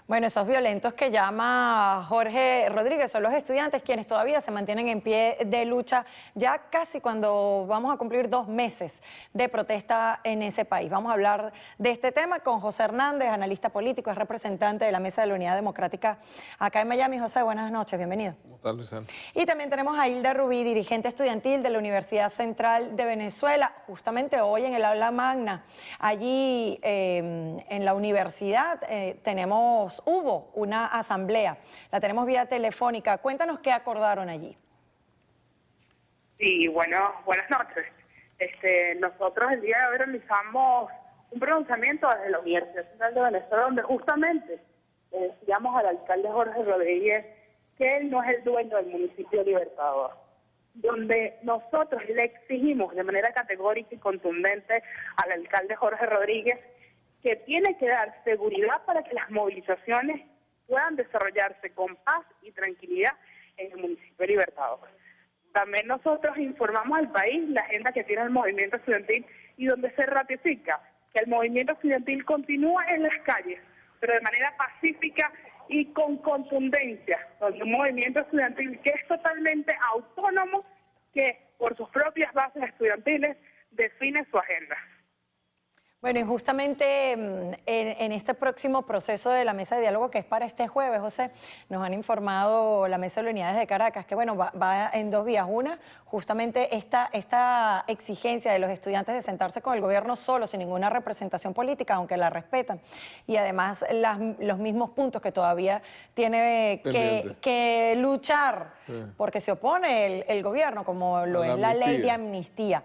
Bueno, esos violentos que llama Jorge Rodríguez son los estudiantes quienes todavía se mantienen en pie de lucha, ya casi cuando vamos a cumplir 2 meses de protesta en ese país. Vamos a hablar de este tema con José Hernández, analista político, es representante de la Mesa de la Unidad Democrática acá en Miami. José, buenas noches, bienvenido. ¿Cómo estás, Luisana? Y también tenemos a Hilda Rubí, dirigente estudiantil de la Universidad Central de Venezuela, justamente hoy en el aula magna. Allí en la universidad hubo una asamblea, la tenemos vía telefónica. Cuéntanos qué acordaron allí. Sí, bueno, buenas noches. Nosotros el día de hoy realizamos un pronunciamiento desde la Universidad Central de Venezuela, donde justamente le decíamos al alcalde Jorge Rodríguez que él no es el dueño del municipio Libertador, donde nosotros le exigimos de manera categórica y contundente al alcalde Jorge Rodríguez que tiene que dar seguridad para que las movilizaciones puedan desarrollarse con paz y tranquilidad en el municipio Libertador. También nosotros informamos al país la agenda que tiene el movimiento estudiantil y donde se ratifica que el movimiento estudiantil continúa en las calles, pero de manera pacífica y con contundencia, donde un movimiento estudiantil que es totalmente autónomo, que por sus propias bases estudiantiles define su agenda. Bueno, y justamente en este próximo proceso de la mesa de diálogo que es para este jueves, José, nos han informado la Mesa de Unidades de Caracas que bueno, va en 2 vías. Una, justamente esta exigencia de los estudiantes de sentarse con el gobierno solo, sin ninguna representación política, aunque la respetan. Y además los mismos puntos que todavía tiene que luchar, porque se opone el gobierno, como lo es la ley de amnistía.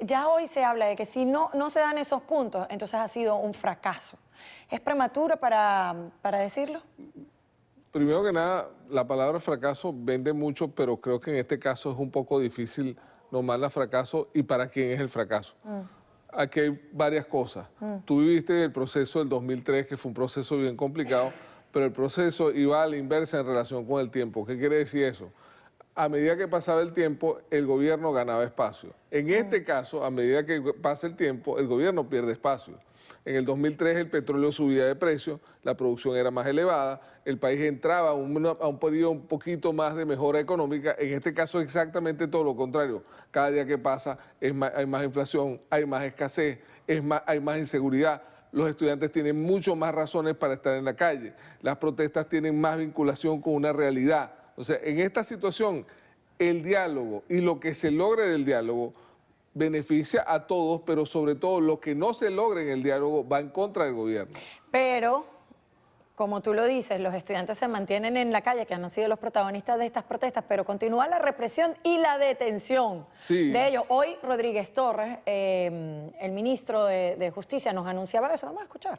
Ya hoy se habla de que si no se dan esos puntos, entonces ha sido un fracaso. ¿Es prematuro para decirlo? Primero que nada, la palabra fracaso vende mucho, pero creo que en este caso es un poco difícil nombrarla fracaso y para quién es el fracaso. Aquí hay varias cosas. Tú viviste el proceso del 2003, que fue un proceso bien complicado, pero el proceso iba a la inversa en relación con el tiempo. ¿Qué quiere decir eso? A medida que pasaba el tiempo, el gobierno ganaba espacio. En este caso, a medida que pasa el tiempo, el gobierno pierde espacio. En el 2003 el petróleo subía de precio, la producción era más elevada, el país entraba a un periodo un poquito más de mejora económica. En este caso es exactamente todo lo contrario. Cada día que pasa hay más inflación, hay más escasez, hay más inseguridad. Los estudiantes tienen mucho más razones para estar en la calle. Las protestas tienen más vinculación con una realidad. O sea, en esta situación, el diálogo y lo que se logre del diálogo beneficia a todos, pero sobre todo lo que no se logre en el diálogo va en contra del gobierno. Pero, como tú lo dices, los estudiantes se mantienen en la calle, que han sido los protagonistas de estas protestas, pero continúa la represión y la detención de ellos. Hoy Rodríguez Torres, el ministro de Justicia, nos anunciaba eso. Vamos a escuchar.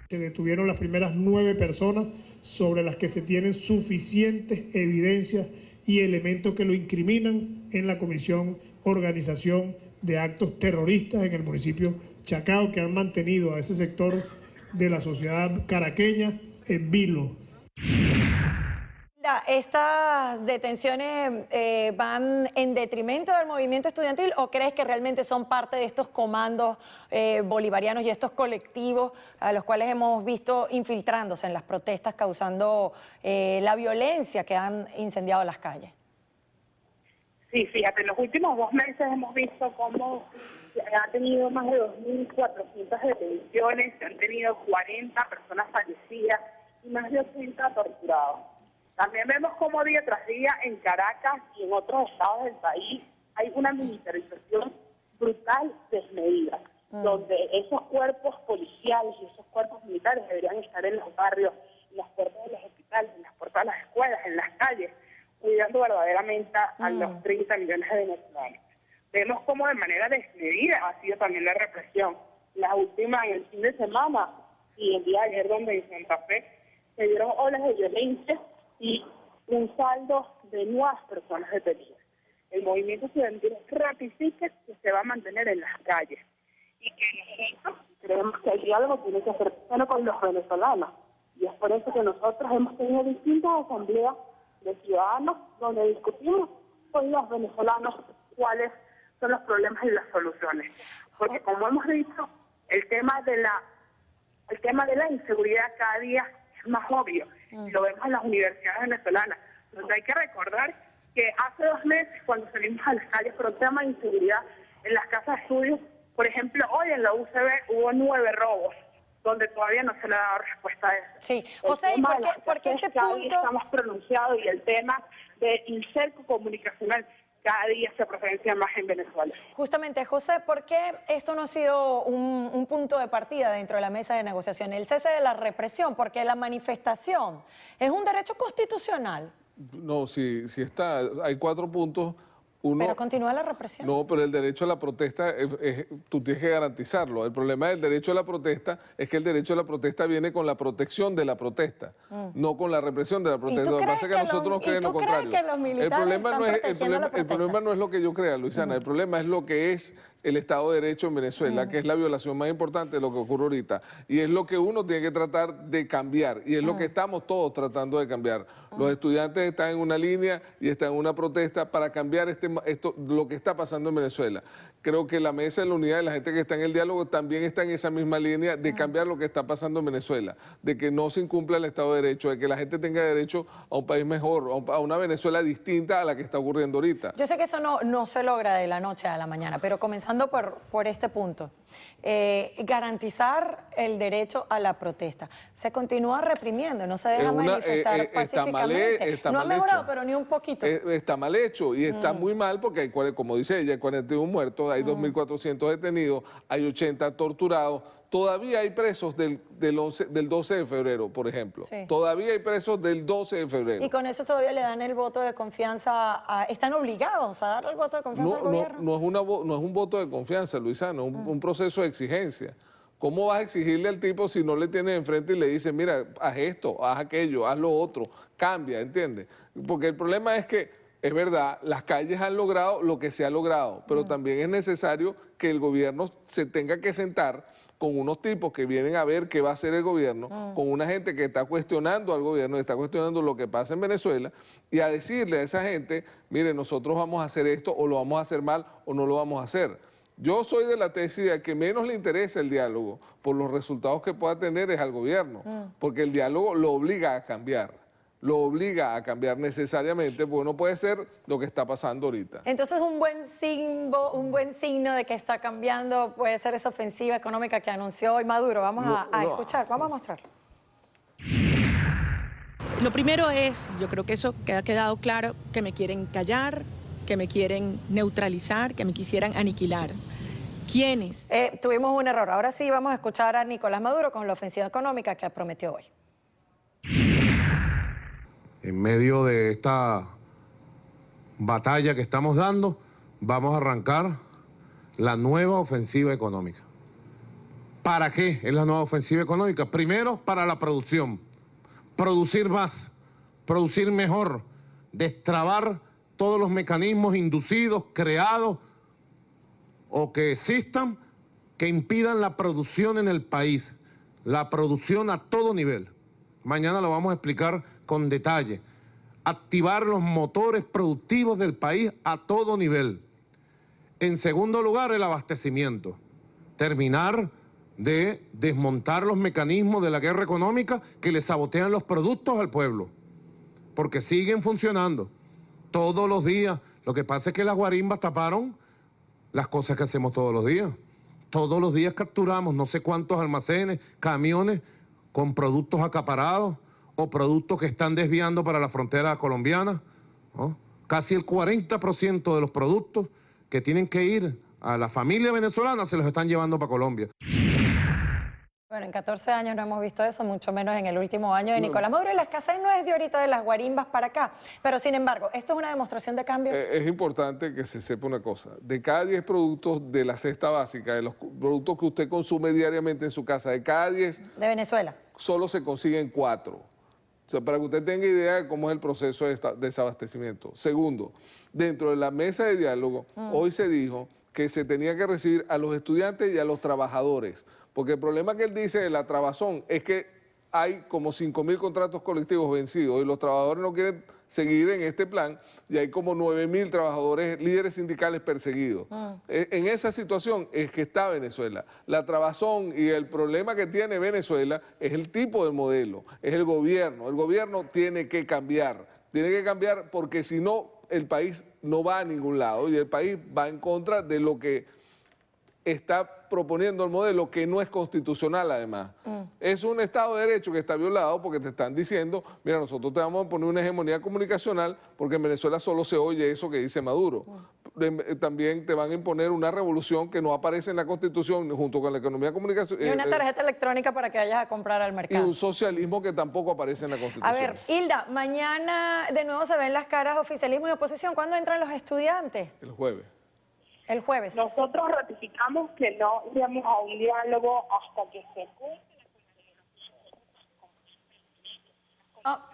Se detuvieron las primeras 9 personas sobre las que se tienen suficientes evidencias y elementos que lo incriminan en la comisión organización de actos terroristas en el municipio Chacao, que han mantenido a ese sector de la sociedad caraqueña en vilo. ¿Estas detenciones van en detrimento del movimiento estudiantil o crees que realmente son parte de estos comandos bolivarianos y estos colectivos a los cuales hemos visto infiltrándose en las protestas, causando la violencia que han incendiado las calles? Sí, fíjate, en los últimos 2 meses hemos visto cómo ha tenido más de 2.400 detenciones, se han tenido 40 personas fallecidas y más de 80 torturados. También vemos cómo día tras día en Caracas y en otros estados del país hay una militarización brutal desmedida, donde esos cuerpos policiales y esos cuerpos militares deberían estar en los barrios, en las puertas de los hospitales, en las puertas de las escuelas, en las calles, cuidando verdaderamente a los 30 millones de venezolanos. Vemos cómo de manera desmedida ha sido también la represión. La última en el fin de semana y el día de ayer, donde en Santa Fe se dieron olas de violencia y un saldo de nuevas personas detenidas. El movimiento estudiantil ratifica que se va a mantener en las calles y que nosotros creemos que el diálogo tiene que hacer con los venezolanos. Y es por eso que nosotros hemos tenido distintas asambleas de ciudadanos donde discutimos con los venezolanos cuáles son los problemas y las soluciones. Porque como hemos dicho, el tema de la El tema de la inseguridad cada día es más obvio. Y lo vemos en las universidades venezolanas, donde hay que recordar que hace 2 meses, cuando salimos a las calles por un tema de inseguridad en las casas de estudios, por ejemplo, hoy en la UCB hubo 9 robos, donde todavía no se le ha dado respuesta a eso. Sí, José, ¿y por qué este cada punto? día está más pronunciado y el tema de incerco comunicacional cada día se potencia más en Venezuela. Justamente, José, ¿por qué esto no ha sido un punto de partida dentro de la mesa de negociación? El cese de la represión, porque la manifestación es un derecho constitucional. No, si está, hay 4 puntos. Uno, Pero continúa la represión. no, pero el derecho a la protesta, tú tienes que garantizarlo. El problema del derecho a la protesta es que el derecho a la protesta viene con la protección de la protesta, no con la represión de la protesta. Lo que pasa es que nosotros nos creemos lo contrario. El problema no es lo que yo crea, Luisana. El problema es lo que es el Estado de Derecho en Venezuela, que es la violación más importante de lo que ocurre ahorita. Y es lo que uno tiene que tratar de cambiar. Y es lo que estamos todos tratando de cambiar. Los estudiantes están en una línea y están en una protesta para cambiar lo que está pasando en Venezuela. Creo que la Mesa de la Unidad y la gente que está en el diálogo también está en esa misma línea de cambiar lo que está pasando en Venezuela, de que no se incumpla el Estado de Derecho, de que la gente tenga derecho a un país mejor, a una Venezuela distinta a la que está ocurriendo ahorita. Yo sé que eso no se logra de la noche a la mañana, pero comenzando por este punto, garantizar el derecho a la protesta. Se continúa reprimiendo, no se deja manifestar pacíficamente. No ha mejorado, pero ni un poquito. Está mal hecho y está muy mal porque hay, como dice ella, hay 41 muertos, hay 2.400 detenidos, hay 80 torturados. Todavía hay presos del 12 de febrero, por ejemplo. Sí. Todavía hay presos del 12 de febrero. Y con eso todavía le dan el voto de confianza, ¿están obligados a darle el voto de confianza al gobierno? No es un voto de confianza, Luisano, es un proceso de exigencia. ¿Cómo vas a exigirle al tipo si no le tienes enfrente y le dices, mira, haz esto, haz aquello, haz lo otro, cambia, ¿entiendes? Porque el problema es que, es verdad, las calles han logrado lo que se ha logrado, pero también es necesario que el gobierno se tenga que sentar con unos tipos que vienen a ver qué va a hacer el gobierno, con una gente que está cuestionando al gobierno, está cuestionando lo que pasa en Venezuela, y a decirle a esa gente, mire, nosotros vamos a hacer esto, o lo vamos a hacer mal, o no lo vamos a hacer. Yo soy de la tesis de que menos le interesa el diálogo por los resultados que pueda tener es al gobierno, porque el diálogo lo obliga a cambiar. Lo obliga a cambiar necesariamente, porque no puede ser lo que está pasando ahorita. Entonces un buen signo de que está cambiando puede ser esa ofensiva económica que anunció hoy Maduro. Vamos a escuchar, vamos a mostrar. Lo primero es, yo creo que eso ha quedado claro, que me quieren callar, que me quieren neutralizar, que me quisieran aniquilar. ¿Quiénes? Tuvimos un error. Ahora sí vamos a escuchar a Nicolás Maduro con la ofensiva económica que prometió hoy. En medio de esta batalla que estamos dando, vamos a arrancar la nueva ofensiva económica. ¿Para qué es la nueva ofensiva económica? Primero, para la producción. Producir más, producir mejor, destrabar todos los mecanismos inducidos, creados o que existan que impidan la producción en el país, la producción a todo nivel. Mañana lo vamos a explicar con detalle. Activar los motores productivos del país a todo nivel. En segundo lugar, el abastecimiento. Terminar de desmontar los mecanismos de la guerra económica que le sabotean los productos al pueblo. Porque siguen funcionando todos los días. Lo que pasa es que las guarimbas taparon las cosas que hacemos todos los días. Todos los días capturamos no sé cuántos almacenes, camiones con productos acaparados o productos que están desviando para la frontera colombiana, ¿no? Casi el 40% de los productos que tienen que ir a la familia venezolana se los están llevando para Colombia. Bueno, en 14 años no hemos visto eso, mucho menos en el último año de Nicolás Maduro. Y la escasez no es de ahorita de las guarimbas para acá. Pero, sin embargo, ¿esto es una demostración de cambio? Es importante que se sepa una cosa. De cada 10 productos de la cesta básica, de los productos que usted consume diariamente en su casa, de cada 10... De Venezuela. Solo se consiguen 4. O sea, para que usted tenga idea de cómo es el proceso de desabastecimiento. Segundo, dentro de la mesa de diálogo, hoy se dijo que se tenía que recibir a los estudiantes y a los trabajadores. Porque el problema que él dice de la trabazón es que hay como 5.000 contratos colectivos vencidos y los trabajadores no quieren seguir en este plan y hay como 9.000 trabajadores, líderes sindicales perseguidos. En esa situación es que está Venezuela. La trabazón y el problema que tiene Venezuela es el tipo de modelo, es el gobierno. El gobierno tiene que cambiar porque si no, el país no va a ningún lado y el país va en contra de lo que está proponiendo el modelo, que no es constitucional además. Es un Estado de Derecho que está violado porque te están diciendo, mira, nosotros te vamos a poner una hegemonía comunicacional porque en Venezuela solo se oye eso que dice Maduro. También te van a imponer una revolución que no aparece en la Constitución junto con la economía comunicacional. Y una tarjeta electrónica para que vayas a comprar al Y mercado. un socialismo que tampoco aparece en la Constitución. A ver, Hilda, mañana de nuevo se ven las caras oficialismo y oposición. ¿Cuándo entran los estudiantes? El jueves. El jueves. Nosotros ratificamos que no iremos a un diálogo hasta que se cumpla.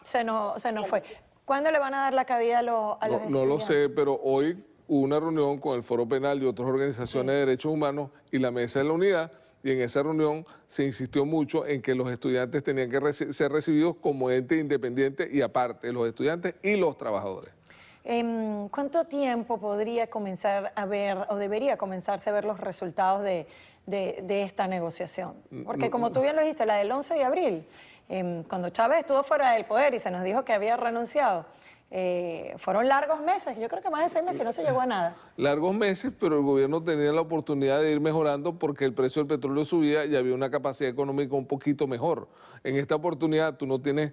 Se nos fue. ¿Cuándo le van a dar la cabida a los estudiantes? No lo sé, pero hoy hubo una reunión con el Foro Penal y otras organizaciones de derechos humanos y la Mesa de la Unidad, y en esa reunión se insistió mucho en que los estudiantes tenían que ser recibidos como ente independiente y aparte, los estudiantes y los trabajadores. ¿Cuánto tiempo podría comenzar a ver o debería comenzarse a ver los resultados de esta negociación? Porque como tú bien lo dijiste, la del 11 de abril, cuando Chávez estuvo fuera del poder y se nos dijo que había renunciado, fueron largos meses, yo creo que más de 6 meses y no se llegó a nada. Largos meses, pero el gobierno tenía la oportunidad de ir mejorando porque el precio del petróleo subía y había una capacidad económica un poquito mejor. En esta oportunidad tú no tienes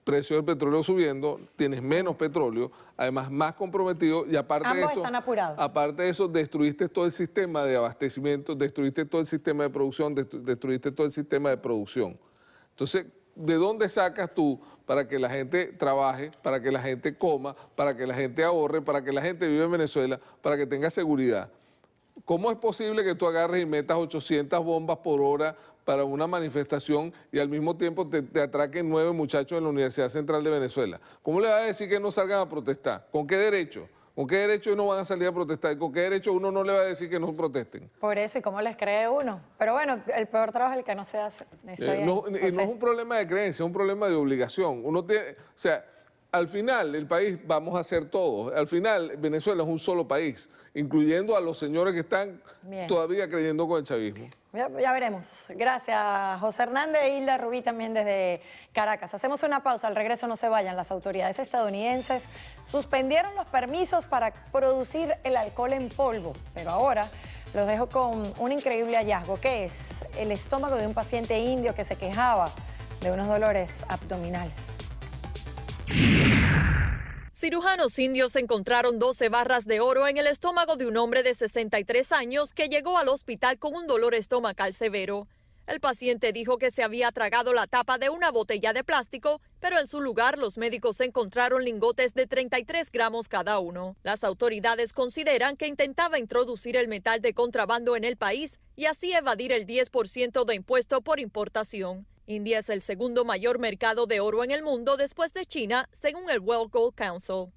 precio del petróleo subiendo, tienes menos petróleo, además más comprometido y aparte Ambos de eso, están apurados. aparte de eso, destruiste todo el sistema de abastecimiento, destruiste todo el sistema de producción, destruiste todo el sistema de producción. Entonces, ¿de dónde sacas tú para que la gente trabaje, para que la gente coma, para que la gente ahorre, para que la gente viva en Venezuela, para que tenga seguridad? ¿Cómo es posible que tú agarres y metas 800 bombas por hora para una manifestación y al mismo tiempo te atraquen 9 muchachos en la Universidad Central de Venezuela? ¿Cómo le vas a decir que no salgan a protestar? ¿Con qué derecho? ¿Con qué derecho no van a salir a protestar? ¿Con qué derecho uno no le va a decir que no protesten? Por eso, ¿y cómo les cree uno? Pero bueno, el peor trabajo es el que no se hace. No es un problema de creencia, es un problema de obligación. Uno tiene, o sea, al final el país vamos a hacer todos. Al final Venezuela es un solo país, incluyendo a los señores que están todavía creyendo con el chavismo. Ya veremos. Gracias, José Hernández e Hilda Rubí también desde Caracas. Hacemos una pausa, al regreso no se vayan. Las autoridades estadounidenses suspendieron los permisos para producir el alcohol en polvo, pero ahora los dejo con un increíble hallazgo, que es el estómago de un paciente indio que se quejaba de unos dolores abdominales. Cirujanos indios encontraron 12 barras de oro en el estómago de un hombre de 63 años que llegó al hospital con un dolor estomacal severo. El paciente dijo que se había tragado la tapa de una botella de plástico, pero en su lugar los médicos encontraron lingotes de 33 gramos cada uno. Las autoridades consideran que intentaba introducir el metal de contrabando en el país y así evadir el 10% de impuesto por importación. India es el segundo mayor mercado de oro en el mundo después de China, según el World Gold Council.